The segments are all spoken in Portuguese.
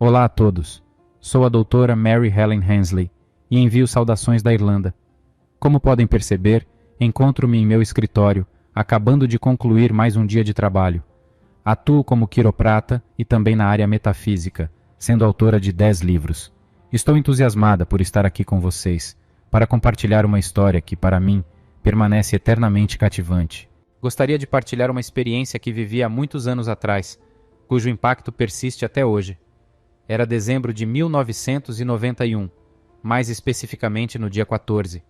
Olá a todos. Sou a doutora Mary Helen Hensley e envio saudações da Irlanda. Como podem perceber, encontro-me em meu escritório, acabando de concluir mais um dia de trabalho. Atuo como quiroprata e também na área metafísica, sendo autora de 10 livros. Estou entusiasmada por estar aqui com vocês, para compartilhar uma história que, para mim, permanece eternamente cativante. Gostaria de partilhar uma experiência que vivi há muitos anos atrás, cujo impacto persiste até hoje. Era dezembro de 1991, mais especificamente no dia 14.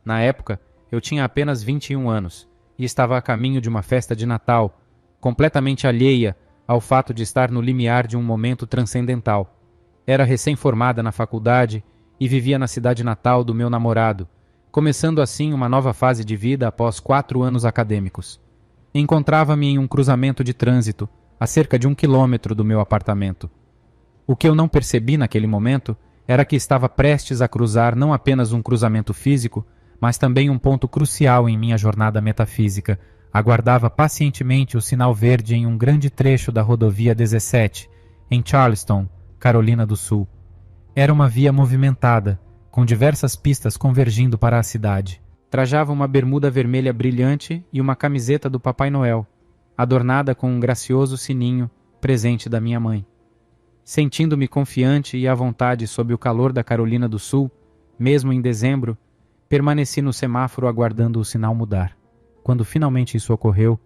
Na época, eu tinha apenas 21 anos e estava a caminho de uma festa de Natal, completamente alheia ao fato de estar no limiar de um momento transcendental. Era recém-formada na faculdade e vivia na cidade natal do meu namorado, começando assim uma nova fase de vida após 4 anos acadêmicos. Encontrava-me em um cruzamento de trânsito, a cerca de 1 quilômetro do meu apartamento. O que eu não percebi naquele momento era que estava prestes a cruzar não apenas um cruzamento físico, mas também um ponto crucial em minha jornada metafísica. Aguardava pacientemente o sinal verde em um grande trecho da rodovia 17, em Charleston, Carolina do Sul. Era uma via movimentada, com diversas pistas convergindo para a cidade. Trajava uma bermuda vermelha brilhante e uma camiseta do Papai Noel, adornada com um gracioso sininho, presente da minha mãe. Sentindo-me confiante e à vontade sob o calor da Carolina do Sul, mesmo em dezembro, permaneci no semáforo aguardando o sinal mudar. Quando finalmente isso ocorreu,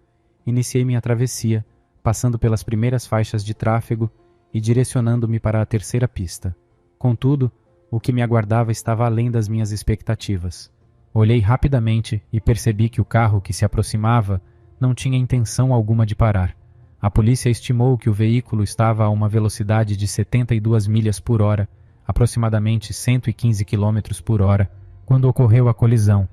iniciei minha travessia, passando pelas primeiras faixas de tráfego e direcionando-me para a terceira pista. Contudo, o que me aguardava estava além das minhas expectativas. Olhei rapidamente e percebi que o carro que se aproximava não tinha intenção alguma de parar. A polícia estimou que o veículo estava a uma velocidade de 72 milhas por hora, aproximadamente 115 km por hora, quando ocorreu a colisão.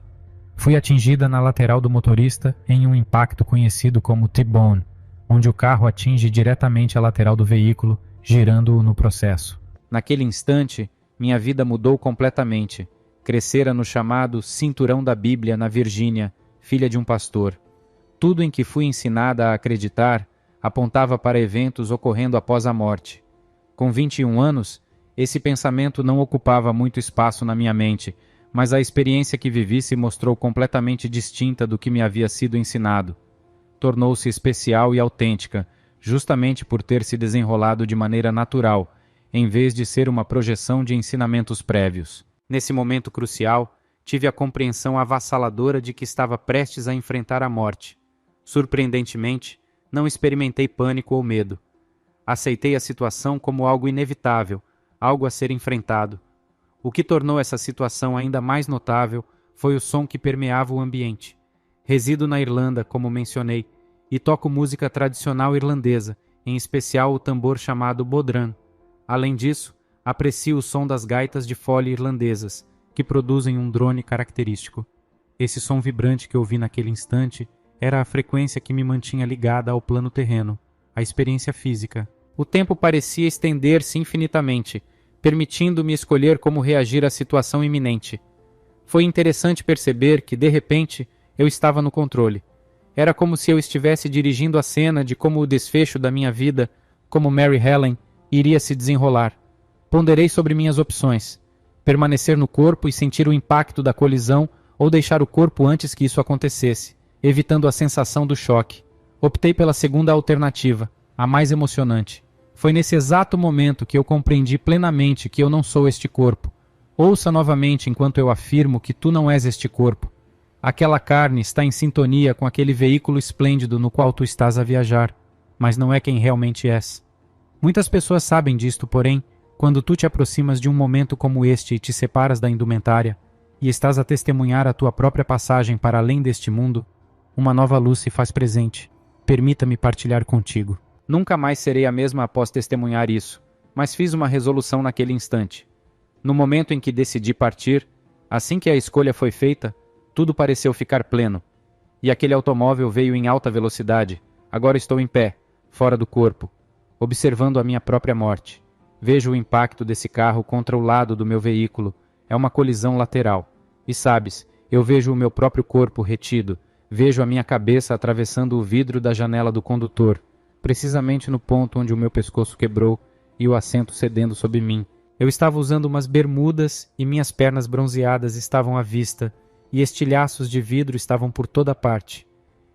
Fui atingida na lateral do motorista em um impacto conhecido como T-bone, onde o carro atinge diretamente a lateral do veículo, girando-o no processo. Naquele instante, minha vida mudou completamente. Crescera no chamado Cinturão da Bíblia na Virgínia, filha de um pastor. Tudo em que fui ensinada a acreditar apontava para eventos ocorrendo após a morte. Com 21 anos, esse pensamento não ocupava muito espaço na minha mente, mas a experiência que vivi se mostrou completamente distinta do que me havia sido ensinado. Tornou-se especial e autêntica, justamente por ter se desenrolado de maneira natural, em vez de ser uma projeção de ensinamentos prévios. Nesse momento crucial, tive a compreensão avassaladora de que estava prestes a enfrentar a morte. Surpreendentemente, não experimentei pânico ou medo. Aceitei a situação como algo inevitável, algo a ser enfrentado. O que tornou essa situação ainda mais notável foi o som que permeava o ambiente. Resido na Irlanda, como mencionei, e toco música tradicional irlandesa, em especial o tambor chamado bodhran. Além disso, aprecio o som das gaitas de fole irlandesas, que produzem um drone característico. Esse som vibrante que ouvi naquele instante era a frequência que me mantinha ligada ao plano terreno, a experiência física. O tempo parecia estender-se infinitamente, permitindo-me escolher como reagir à situação iminente. Foi interessante perceber que, de repente, eu estava no controle. Era como se eu estivesse dirigindo a cena de como o desfecho da minha vida, como Mary Helen, iria se desenrolar. Ponderei sobre minhas opções: permanecer no corpo e sentir o impacto da colisão ou deixar o corpo antes que isso acontecesse, evitando a sensação do choque. Optei pela segunda alternativa, a mais emocionante. Foi nesse exato momento que eu compreendi plenamente que eu não sou este corpo. Ouça novamente enquanto eu afirmo que tu não és este corpo. Aquela carne está em sintonia com aquele veículo esplêndido no qual tu estás a viajar, mas não é quem realmente és. Muitas pessoas sabem disto, porém, quando tu te aproximas de um momento como este e te separas da indumentária, e estás a testemunhar a tua própria passagem para além deste mundo, uma nova luz se faz presente. Permita-me partilhar contigo. Nunca mais serei a mesma após testemunhar isso, mas fiz uma resolução naquele instante. No momento em que decidi partir, assim que a escolha foi feita, tudo pareceu ficar pleno. E aquele automóvel veio em alta velocidade. Agora estou em pé, fora do corpo, observando a minha própria morte. Vejo o impacto desse carro contra o lado do meu veículo. É uma colisão lateral. E sabes, eu vejo o meu próprio corpo retido. Vejo a minha cabeça atravessando o vidro da janela do condutor. Precisamente no ponto onde o meu pescoço quebrou, e o assento cedendo sob mim. Eu estava usando umas bermudas e minhas pernas bronzeadas estavam à vista, e estilhaços de vidro estavam por toda parte.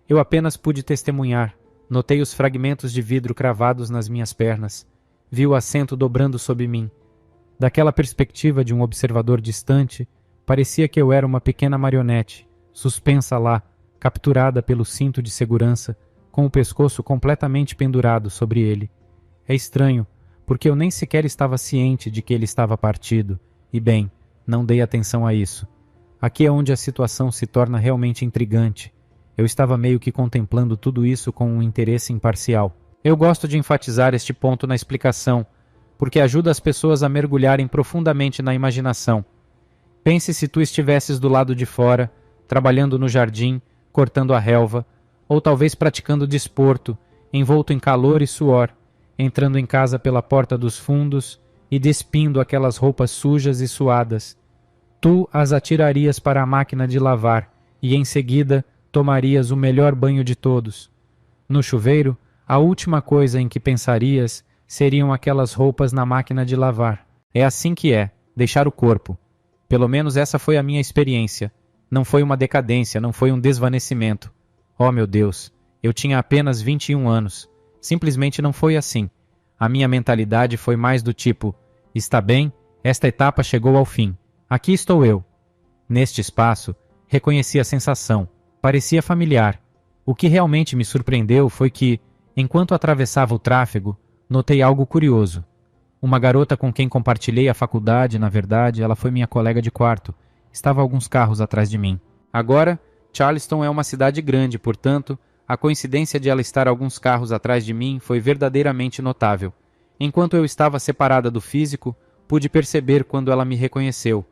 Eu apenas pude testemunhar. Notei os fragmentos de vidro cravados nas minhas pernas. Vi o assento dobrando sob mim. Daquela perspectiva de um observador distante, parecia que eu era uma pequena marionete, suspensa lá, capturada pelo cinto de segurança, com o pescoço completamente pendurado sobre ele. É estranho, porque eu nem sequer estava ciente de que ele estava partido, e bem, não dei atenção a isso. Aqui é onde a situação se torna realmente intrigante. Eu estava meio que contemplando tudo isso com um interesse imparcial. Eu gosto de enfatizar este ponto na explicação, porque ajuda as pessoas a mergulharem profundamente na imaginação. Pense se tu estivesses do lado de fora, trabalhando no jardim, cortando a relva, ou talvez praticando desporto, envolto em calor e suor, entrando em casa pela porta dos fundos e despindo aquelas roupas sujas e suadas. Tu as atirarias para a máquina de lavar e, em seguida, tomarias o melhor banho de todos. No chuveiro, a última coisa em que pensarias seriam aquelas roupas na máquina de lavar. É assim que é, deixar o corpo. Pelo menos essa foi a minha experiência. Não foi uma decadência, não foi um desvanecimento. Oh, meu Deus, eu tinha apenas 21 anos. Simplesmente não foi assim. A minha mentalidade foi mais do tipo, está bem, esta etapa chegou ao fim. Aqui estou eu. Neste espaço, reconheci a sensação. Parecia familiar. O que realmente me surpreendeu foi que, enquanto atravessava o tráfego, notei algo curioso. Uma garota com quem compartilhei a faculdade, na verdade, ela foi minha colega de quarto. Estava alguns carros atrás de mim. Agora, Charleston é uma cidade grande, portanto, a coincidência de ela estar alguns carros atrás de mim foi verdadeiramente notável. Enquanto eu estava separada do físico, pude perceber quando ela me reconheceu.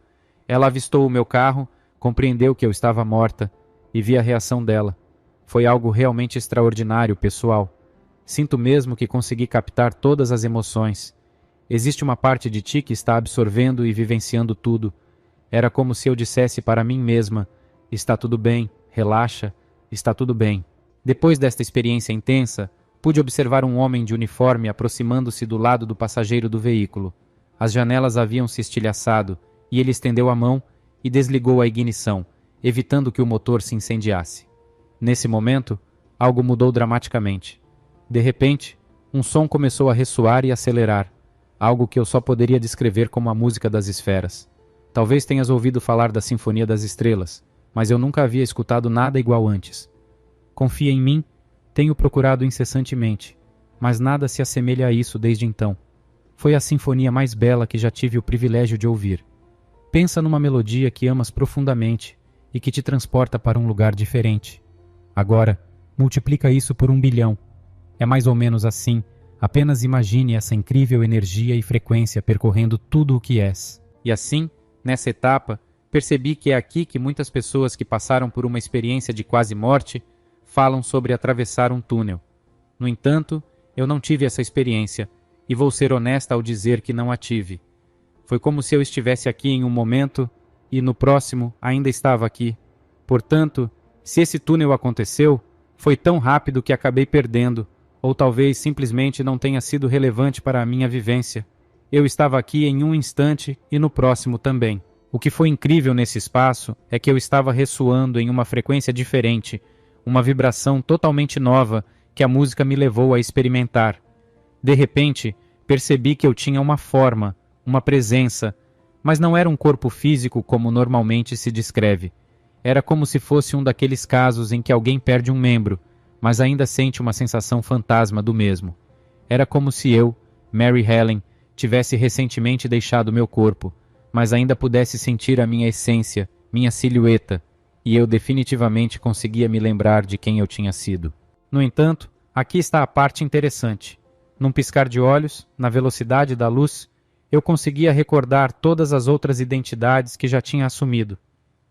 Ela avistou o meu carro, compreendeu que eu estava morta e vi a reação dela. Foi algo realmente extraordinário, pessoal. Sinto mesmo que consegui captar todas as emoções. Existe uma parte de ti que está absorvendo e vivenciando tudo. Era como se eu dissesse para mim mesma, está tudo bem, relaxa, está tudo bem. Depois desta experiência intensa, pude observar um homem de uniforme aproximando-se do lado do passageiro do veículo. As janelas haviam se estilhaçado, e ele estendeu a mão e desligou a ignição, evitando que o motor se incendiasse. Nesse momento, algo mudou dramaticamente. De repente, um som começou a ressoar e acelerar, algo que eu só poderia descrever como a música das esferas. Talvez tenhas ouvido falar da Sinfonia das Estrelas, mas eu nunca havia escutado nada igual antes. Confia em mim, tenho procurado incessantemente, mas nada se assemelha a isso desde então. Foi a sinfonia mais bela que já tive o privilégio de ouvir. Pensa numa melodia que amas profundamente e que te transporta para um lugar diferente. Agora, multiplica isso por 1 bilhão. É mais ou menos assim. Apenas imagine essa incrível energia e frequência percorrendo tudo o que és. E assim, nessa etapa, percebi que é aqui que muitas pessoas que passaram por uma experiência de quase morte falam sobre atravessar um túnel. No entanto, eu não tive essa experiência, e vou ser honesta ao dizer que não a tive. Foi como se eu estivesse aqui em um momento e no próximo ainda estava aqui. Portanto, se esse túnel aconteceu, foi tão rápido que acabei perdendo, ou talvez simplesmente não tenha sido relevante para a minha vivência. Eu estava aqui em um instante e no próximo também. O que foi incrível nesse espaço é que eu estava ressoando em uma frequência diferente, uma vibração totalmente nova que a música me levou a experimentar. De repente, percebi que eu tinha uma forma, uma presença, mas não era um corpo físico como normalmente se descreve. Era como se fosse um daqueles casos em que alguém perde um membro, mas ainda sente uma sensação fantasma do mesmo. Era como se eu, Mary Helen, tivesse recentemente deixado meu corpo, mas ainda pudesse sentir a minha essência, minha silhueta, e eu definitivamente conseguia me lembrar de quem eu tinha sido. No entanto, aqui está a parte interessante. Num piscar de olhos, na velocidade da luz, eu conseguia recordar todas as outras identidades que já tinha assumido.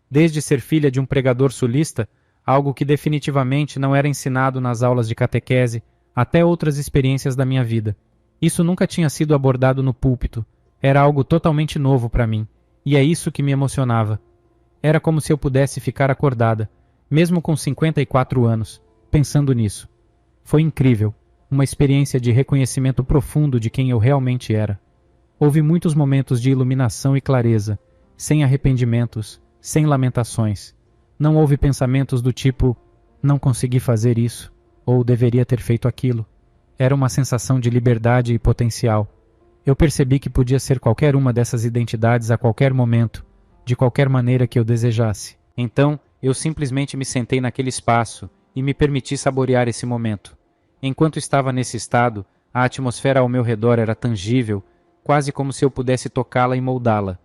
Desde ser filha de um pregador sulista, algo que definitivamente não era ensinado nas aulas de catequese, até outras experiências da minha vida. Isso nunca tinha sido abordado no púlpito, era algo totalmente novo para mim, e é isso que me emocionava. Era como se eu pudesse ficar acordada, mesmo com 54 anos, pensando nisso. Foi incrível. uma experiência de reconhecimento profundo de quem eu realmente era. Houve muitos momentos de iluminação e clareza, sem arrependimentos, sem lamentações. Não houve pensamentos do tipo, não consegui fazer isso, ou deveria ter feito aquilo. Era uma sensação de liberdade e potencial. Eu percebi que podia ser qualquer uma dessas identidades a qualquer momento, de qualquer maneira que eu desejasse. Então, eu simplesmente me sentei naquele espaço e me permiti saborear esse momento. Enquanto estava nesse estado, a atmosfera ao meu redor era tangível, quase como se eu pudesse tocá-la e moldá-la.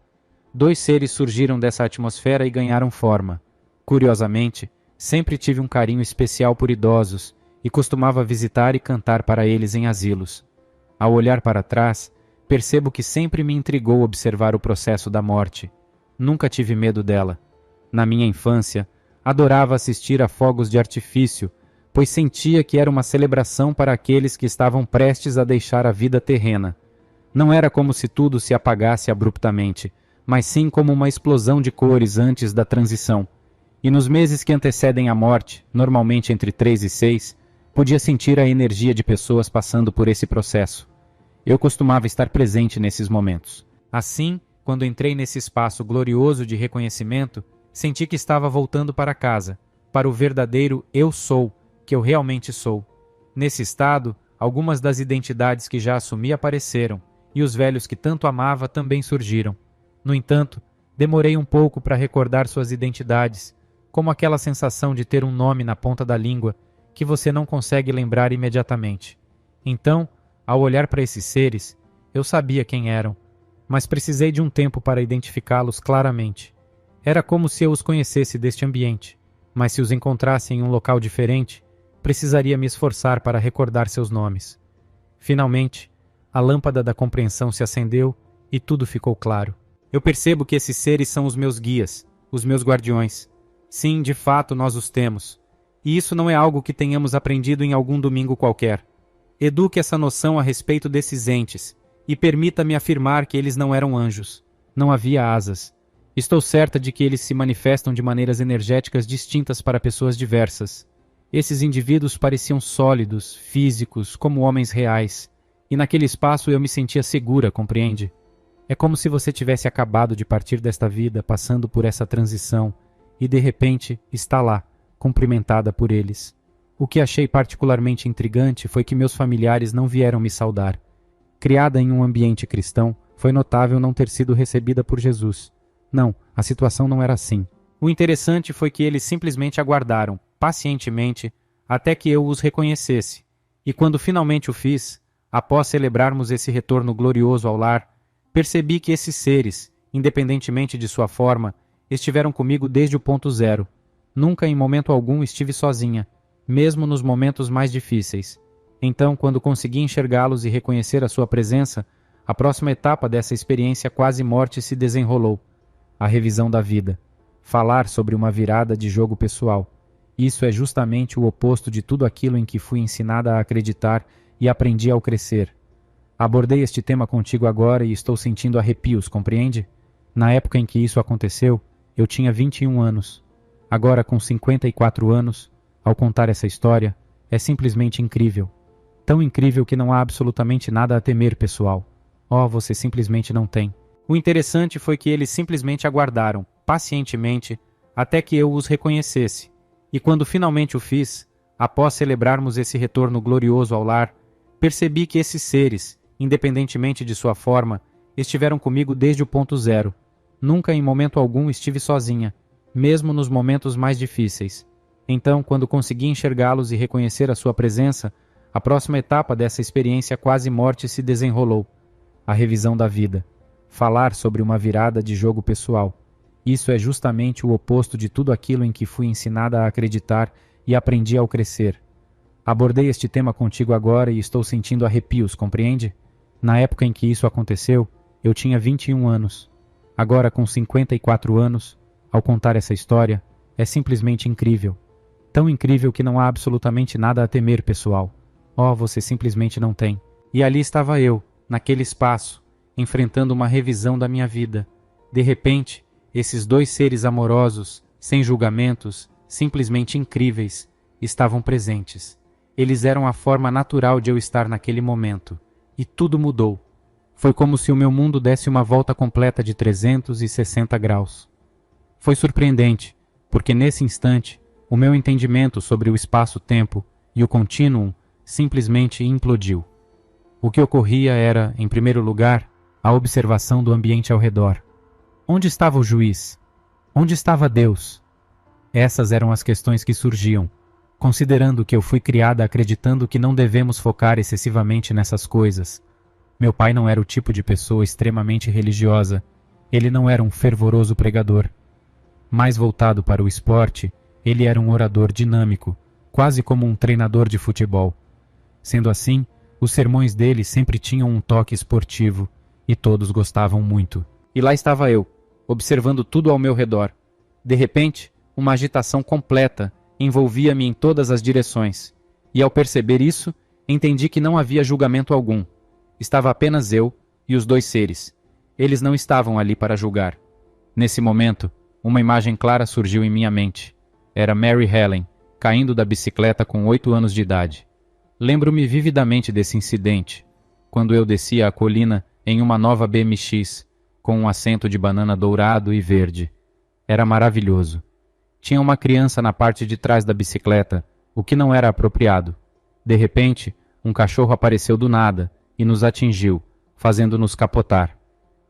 2 seres surgiram dessa atmosfera e ganharam forma. Curiosamente, sempre tive um carinho especial por idosos e costumava visitar e cantar para eles em asilos. Ao olhar para trás, percebo que sempre me intrigou observar o processo da morte. Nunca tive medo dela. Na minha infância, adorava assistir a fogos de artifício, pois sentia que era uma celebração para aqueles que estavam prestes a deixar a vida terrena. Não era como se tudo se apagasse abruptamente, mas sim como uma explosão de cores antes da transição. E nos meses que antecedem a morte, normalmente entre 3 e 6, podia sentir a energia de pessoas passando por esse processo. Eu costumava estar presente nesses momentos. Assim, quando entrei nesse espaço glorioso de reconhecimento, senti que estava voltando para casa, para o verdadeiro eu sou, que eu realmente sou. Nesse estado, algumas das identidades que já assumi apareceram, e os velhos que tanto amava também surgiram. No entanto, demorei um pouco para recordar suas identidades, como aquela sensação de ter um nome na ponta da língua que você não consegue lembrar imediatamente. Então, ao olhar para esses seres, eu sabia quem eram, mas precisei de um tempo para identificá-los claramente. Era como se eu os conhecesse deste ambiente, mas se os encontrasse em um local diferente, precisaria me esforçar para recordar seus nomes. Finalmente, a lâmpada da compreensão se acendeu e tudo ficou claro. Eu percebo que esses seres são os meus guias, os meus guardiões. Sim, de fato nós os temos. E isso não é algo que tenhamos aprendido em algum domingo qualquer. Eduque essa noção a respeito desses entes e permita-me afirmar que eles não eram anjos. Não havia asas. Estou certa de que eles se manifestam de maneiras energéticas distintas para pessoas diversas. Esses indivíduos pareciam sólidos, físicos, como homens reais. E naquele espaço eu me sentia segura, compreende? É como se você tivesse acabado de partir desta vida, passando por essa transição, e de repente está lá, cumprimentada por eles. O que achei particularmente intrigante foi que meus familiares não vieram me saudar. Criada em um ambiente cristão, foi notável não ter sido recebida por Jesus. Não, a situação não era assim. O interessante foi que eles simplesmente aguardaram, pacientemente, até que eu os reconhecesse. E quando finalmente o fiz, após celebrarmos esse retorno glorioso ao lar, percebi que esses seres, independentemente de sua forma, estiveram comigo desde o ponto zero. Nunca em momento algum estive sozinha, mesmo nos momentos mais difíceis. Então, quando consegui enxergá-los e reconhecer a sua presença, a próxima etapa dessa experiência quase morte se desenrolou. A revisão da vida. Falar sobre uma virada de jogo pessoal. Isso é justamente o oposto de tudo aquilo em que fui ensinada a acreditar e aprendi ao crescer. Abordei este tema contigo agora e estou sentindo arrepios, compreende? Na época em que isso aconteceu, eu tinha 21 anos. Agora, com 54 anos, ao contar essa história, é simplesmente incrível. Tão incrível que não há absolutamente nada a temer, pessoal. Oh, você simplesmente não tem. O interessante foi que eles simplesmente aguardaram, pacientemente, até que eu os reconhecesse. E quando finalmente o fiz, após celebrarmos esse retorno glorioso ao lar, percebi que esses seres, independentemente de sua forma, estiveram comigo desde o ponto zero. Nunca em momento algum estive sozinha, mesmo nos momentos mais difíceis. Então, quando consegui enxergá-los e reconhecer a sua presença, a próxima etapa dessa experiência quase morte se desenrolou. A revisão da vida. Falar sobre uma virada de jogo pessoal. Isso é justamente o oposto de tudo aquilo em que fui ensinada a acreditar e aprendi ao crescer. Abordei este tema contigo agora e estou sentindo arrepios, compreende? Na época em que isso aconteceu, eu tinha 21 anos. Agora, com 54 anos, ao contar essa história, é simplesmente incrível. Tão incrível que não há absolutamente nada a temer, pessoal. Oh, você simplesmente não tem. E ali estava eu, naquele espaço, enfrentando uma revisão da minha vida. De repente, esses 2 seres amorosos, sem julgamentos, simplesmente incríveis, estavam presentes. Eles eram a forma natural de eu estar naquele momento. E tudo mudou. Foi como se o meu mundo desse uma volta completa de 360 graus. Foi surpreendente, porque nesse instante, o meu entendimento sobre o espaço-tempo e o contínuo simplesmente implodiu. O que ocorria era, em primeiro lugar, a observação do ambiente ao redor. Onde estava o juiz? Onde estava Deus? Essas eram as questões que surgiam, considerando que eu fui criada acreditando que não devemos focar excessivamente nessas coisas. Meu pai não era o tipo de pessoa extremamente religiosa. Ele não era um fervoroso pregador. Mais voltado para o esporte, ele era um orador dinâmico, quase como um treinador de futebol. Sendo assim, os sermões dele sempre tinham um toque esportivo, e todos gostavam muito. E lá estava eu, observando tudo ao meu redor. De repente, uma agitação completa envolvia-me em todas as direções, e ao perceber isso, entendi que não havia julgamento algum. Estava apenas eu e os dois seres. Eles não estavam ali para julgar. Nesse momento, uma imagem clara surgiu em minha mente. Era Mary Helen, caindo da bicicleta com 8 anos de idade. Lembro-me vividamente desse incidente, quando eu descia a colina em uma nova BMX, com um assento de banana dourado e verde. Era maravilhoso. Tinha uma criança na parte de trás da bicicleta, o que não era apropriado. De repente, um cachorro apareceu do nada e nos atingiu, fazendo-nos capotar.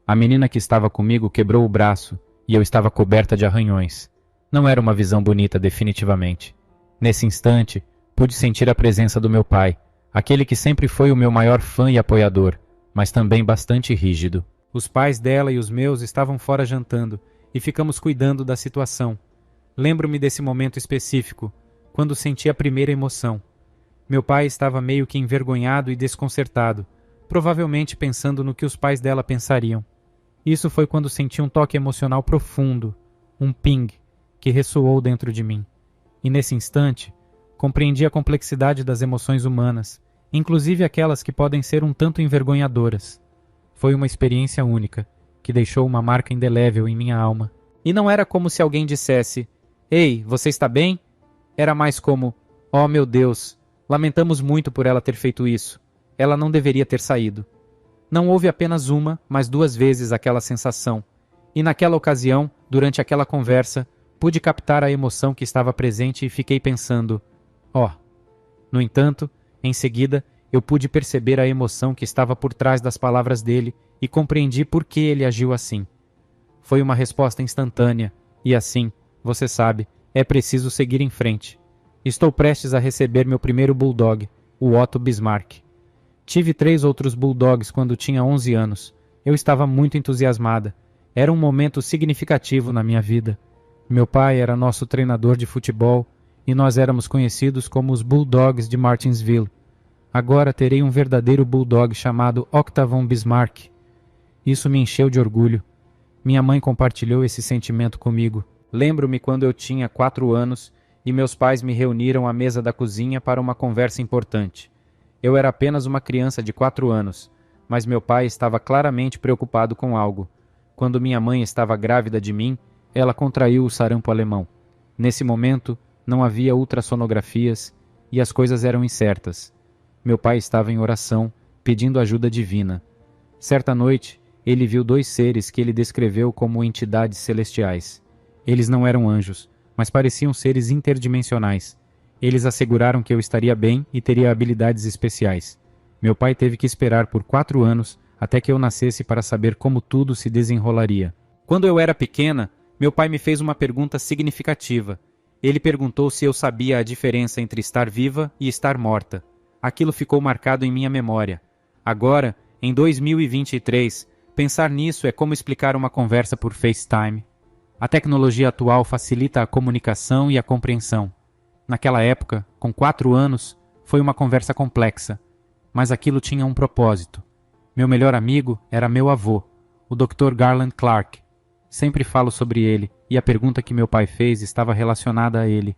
A menina que estava comigo quebrou o braço e eu estava coberta de arranhões. Não era uma visão bonita, definitivamente. Nesse instante, pude sentir a presença do meu pai, aquele que sempre foi o meu maior fã e apoiador, mas também bastante rígido. Os pais dela e os meus estavam fora jantando e ficamos cuidando da situação. Lembro-me desse momento específico, quando senti a primeira emoção. Meu pai estava meio que envergonhado e desconcertado, provavelmente pensando no que os pais dela pensariam. Isso foi quando senti um toque emocional profundo, um ping, que ressoou dentro de mim. E nesse instante, compreendi a complexidade das emoções humanas, inclusive aquelas que podem ser um tanto envergonhadoras. Foi uma experiência única, que deixou uma marca indelével em minha alma. E não era como se alguém dissesse: "Ei, você está bem?" Era mais como: "Oh, meu Deus, lamentamos muito por ela ter feito isso. Ela não deveria ter saído." Não houve apenas uma, mas 2 vezes aquela sensação. E naquela ocasião, durante aquela conversa, pude captar a emoção que estava presente e fiquei pensando: "Oh." No entanto, em seguida, eu pude perceber a emoção que estava por trás das palavras dele e compreendi por que ele agiu assim. Foi uma resposta instantânea, e assim, você sabe, é preciso seguir em frente. Estou prestes a receber meu primeiro bulldog, o Otto Bismarck. Tive 3 outros bulldogs quando tinha 11 anos. Eu estava muito entusiasmada. Era um momento significativo na minha vida. Meu pai era nosso treinador de futebol e nós éramos conhecidos como os Bulldogs de Martinsville. Agora terei um verdadeiro bulldog chamado Octavon Bismarck. Isso me encheu de orgulho. Minha mãe compartilhou esse sentimento comigo. Lembro-me quando eu tinha 4 anos e meus pais me reuniram à mesa da cozinha para uma conversa importante. Eu era apenas uma criança de 4 anos, mas meu pai estava claramente preocupado com algo. Quando minha mãe estava grávida de mim, ela contraiu o sarampo alemão. Nesse momento, não havia ultrassonografias e as coisas eram incertas. Meu pai estava em oração, pedindo ajuda divina. Certa noite, ele viu 2 seres que ele descreveu como entidades celestiais. Eles não eram anjos, mas pareciam seres interdimensionais. Eles asseguraram que eu estaria bem e teria habilidades especiais. Meu pai teve que esperar por 4 anos até que eu nascesse para saber como tudo se desenrolaria. Quando eu era pequena, meu pai me fez uma pergunta significativa. Ele perguntou se eu sabia a diferença entre estar viva e estar morta. Aquilo ficou marcado em minha memória. Agora, em 2023, pensar nisso é como explicar uma conversa por FaceTime. A tecnologia atual facilita a comunicação e a compreensão. Naquela época, com 4 anos, foi uma conversa complexa, mas aquilo tinha um propósito. Meu melhor amigo era meu avô, o Dr. Garland Clark. Sempre falo sobre ele, e a pergunta que meu pai fez estava relacionada a ele.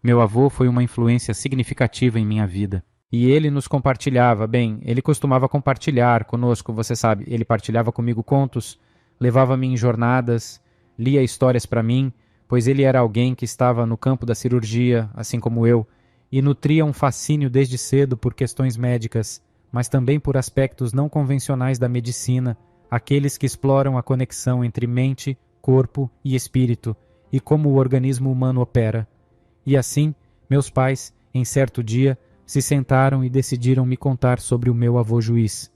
Meu avô foi uma influência significativa em minha vida. E ele nos compartilhava, ele costumava compartilhar conosco, você sabe, ele partilhava comigo contos, levava-me em jornadas, lia histórias para mim, pois ele era alguém que estava no campo da cirurgia, assim como eu, e nutria um fascínio desde cedo por questões médicas, mas também por aspectos não convencionais da medicina, aqueles que exploram a conexão entre mente, corpo e espírito, e como o organismo humano opera. E assim, meus pais, em certo dia, se sentaram e decidiram me contar sobre o meu avô juiz.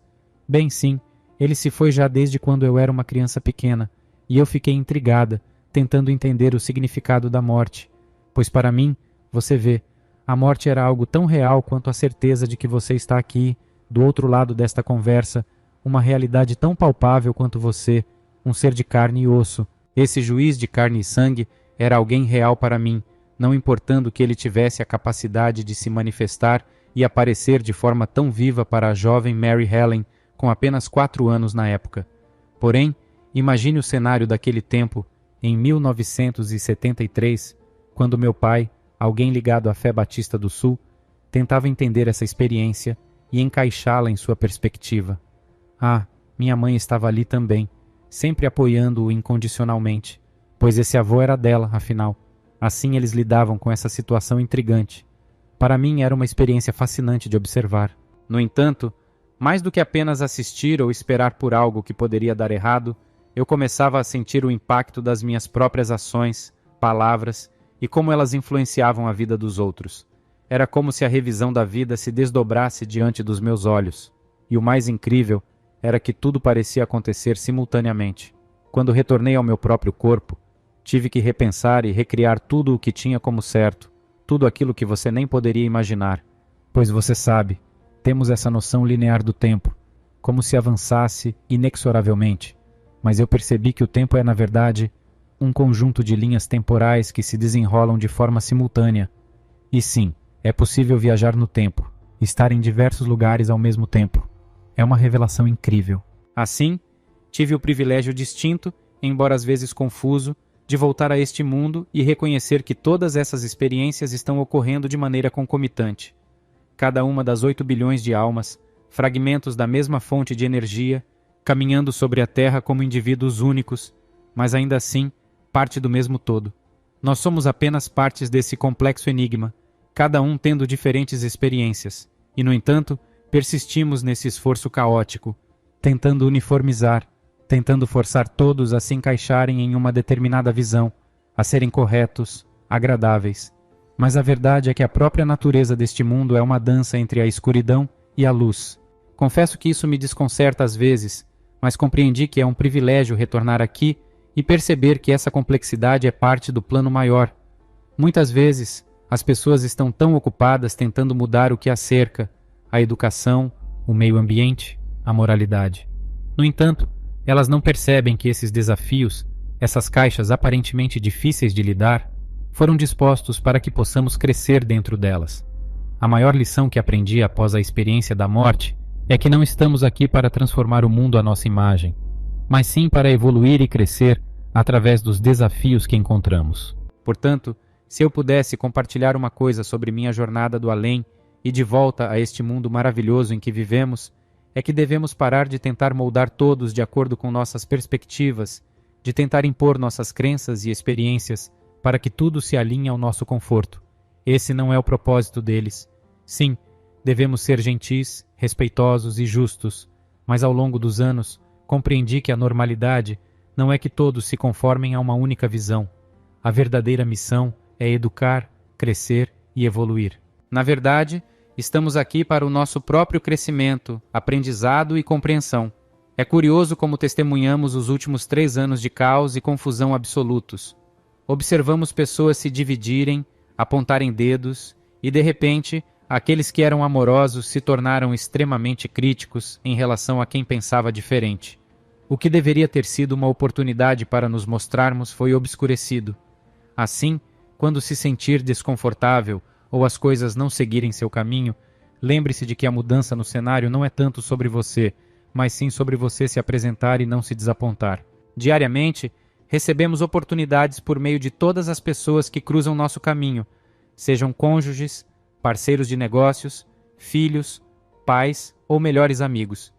Bem, sim, ele se foi já desde quando eu era uma criança pequena, e eu fiquei intrigada, tentando entender o significado da morte, pois para mim, você vê, a morte era algo tão real quanto a certeza de que você está aqui, do outro lado desta conversa, uma realidade tão palpável quanto você, um ser de carne e osso. Esse juiz de carne e sangue era alguém real para mim, não importando que ele tivesse a capacidade de se manifestar e aparecer de forma tão viva para a jovem Mary Helen, com apenas 4 anos na época. Porém, imagine o cenário daquele tempo, em 1973, quando meu pai, alguém ligado à fé batista do Sul, tentava entender essa experiência e encaixá-la em sua perspectiva. Ah, minha mãe estava ali também, sempre apoiando-o incondicionalmente, pois esse avô era dela, afinal. Assim eles lidavam com essa situação intrigante. Para mim era uma experiência fascinante de observar. No entanto, mais do que apenas assistir ou esperar por algo que poderia dar errado, eu começava a sentir o impacto das minhas próprias ações, palavras e como elas influenciavam a vida dos outros. Era como se a revisão da vida se desdobrasse diante dos meus olhos. E o mais incrível era que tudo parecia acontecer simultaneamente. Quando retornei ao meu próprio corpo, tive que repensar e recriar tudo o que tinha como certo, tudo aquilo que você nem poderia imaginar. Pois você sabe, temos essa noção linear do tempo, como se avançasse inexoravelmente. Mas eu percebi que o tempo é, na verdade, um conjunto de linhas temporais que se desenrolam de forma simultânea. E sim, é possível viajar no tempo, estar em diversos lugares ao mesmo tempo. É uma revelação incrível. Assim, tive o privilégio distinto, embora às vezes confuso, de voltar a este mundo e reconhecer que todas essas experiências estão ocorrendo de maneira concomitante. Cada uma das 8 bilhões de almas, fragmentos da mesma fonte de energia, caminhando sobre a Terra como indivíduos únicos, mas ainda assim, parte do mesmo todo. Nós somos apenas partes desse complexo enigma, cada um tendo diferentes experiências, e, no entanto, persistimos nesse esforço caótico, tentando uniformizar, tentando forçar todos a se encaixarem em uma determinada visão, a serem corretos, agradáveis. Mas a verdade é que a própria natureza deste mundo é uma dança entre a escuridão e a luz. Confesso que isso me desconcerta às vezes, mas compreendi que é um privilégio retornar aqui e perceber que essa complexidade é parte do plano maior. Muitas vezes, as pessoas estão tão ocupadas tentando mudar o que as cerca, a educação, o meio ambiente, a moralidade. No entanto, elas não percebem que esses desafios, essas caixas aparentemente difíceis de lidar, foram dispostos para que possamos crescer dentro delas. A maior lição que aprendi após a experiência da morte é que não estamos aqui para transformar o mundo à nossa imagem, mas sim para evoluir e crescer através dos desafios que encontramos. Portanto, se eu pudesse compartilhar uma coisa sobre minha jornada do além e de volta a este mundo maravilhoso em que vivemos, é que devemos parar de tentar moldar todos de acordo com nossas perspectivas, de tentar impor nossas crenças e experiências para que tudo se alinhe ao nosso conforto. Esse não é o propósito deles. Sim, devemos ser gentis, respeitosos e justos, mas ao longo dos anos compreendi que a normalidade não é que todos se conformem a uma única visão. A verdadeira missão é educar, crescer e evoluir. Na verdade, estamos aqui para o nosso próprio crescimento, aprendizado e compreensão. É curioso como testemunhamos os últimos 3 anos de caos e confusão absolutos. Observamos pessoas se dividirem, apontarem dedos e, de repente, aqueles que eram amorosos se tornaram extremamente críticos em relação a quem pensava diferente. O que deveria ter sido uma oportunidade para nos mostrarmos foi obscurecido. Assim, quando se sentir desconfortável ou as coisas não seguirem seu caminho, lembre-se de que a mudança no cenário não é tanto sobre você, mas sim sobre você se apresentar e não se desapontar. Diariamente, recebemos oportunidades por meio de todas as pessoas que cruzam nosso caminho, sejam cônjuges, parceiros de negócios, filhos, pais ou melhores amigos.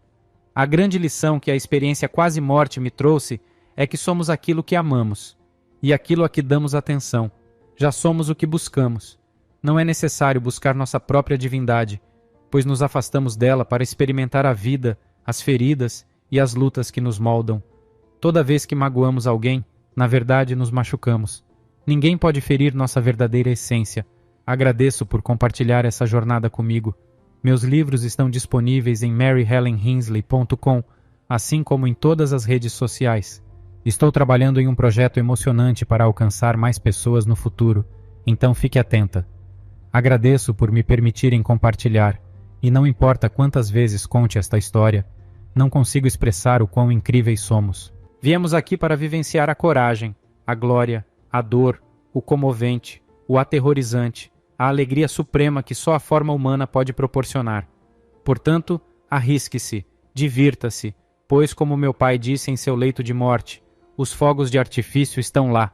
A grande lição que a experiência quase morte me trouxe é que somos aquilo que amamos e aquilo a que damos atenção. Já somos o que buscamos. Não é necessário buscar nossa própria divindade, pois nos afastamos dela para experimentar a vida, as feridas e as lutas que nos moldam. Toda vez que magoamos alguém, na verdade nos machucamos. Ninguém pode ferir nossa verdadeira essência. Agradeço por compartilhar essa jornada comigo. Meus livros estão disponíveis em maryhelenhensley.com, assim como em todas as redes sociais. Estou trabalhando em um projeto emocionante para alcançar mais pessoas no futuro, então fique atenta. Agradeço por me permitirem compartilhar, e não importa quantas vezes conte esta história, não consigo expressar o quão incríveis somos. Viemos aqui para vivenciar a coragem, a glória, a dor, o comovente, o aterrorizante, a alegria suprema que só a forma humana pode proporcionar. Portanto, arrisque-se, divirta-se, pois, como meu pai disse em seu leito de morte, os fogos de artifício estão lá.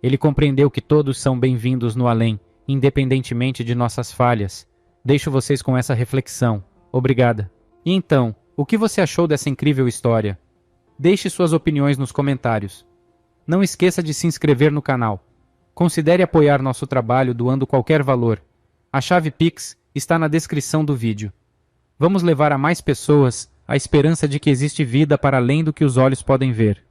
Ele compreendeu que todos são bem-vindos no além, independentemente de nossas falhas. Deixo vocês com essa reflexão. Obrigada. E então, o que você achou dessa incrível história? Deixe suas opiniões nos comentários. Não esqueça de se inscrever no canal. Considere apoiar nosso trabalho doando qualquer valor. A chave Pix está na descrição do vídeo. Vamos levar a mais pessoas a esperança de que existe vida para além do que os olhos podem ver.